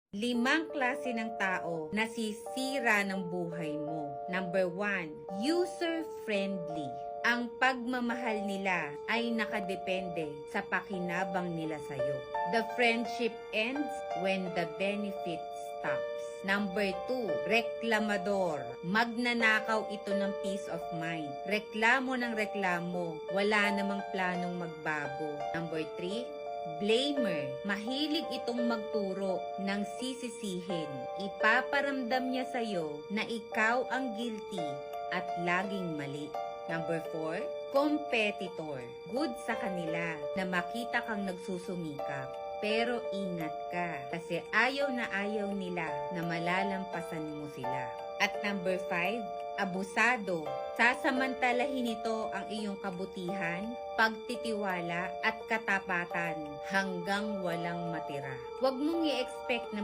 5 klase ng tao na sisira ng buhay mo. Number 1, user-friendly. Ang pagmamahal nila ay nakadepende sa pakinabang nila sa'yo. The friendship ends when the benefit stops. Number 2, reklamador. Magnanakaw ito ng peace of mind. Reklamo ng reklamo, wala namang planong magbago. Number 3, blamer. Mahilig itong magturo ng sisisihin. Ipaparamdam niya sa'yo na ikaw ang guilty at laging mali. Number 4, competitor. Good sa kanila na makita kang nagsusumikap. Pero ingat ka kasi ayaw na ayaw nila na malalampasan mo sila. At number 5, abusado. Sasamantalahin ito ang iyong kabutihan, pagtitiwala at katapatan hanggang walang matira. Huwag mong i-expect na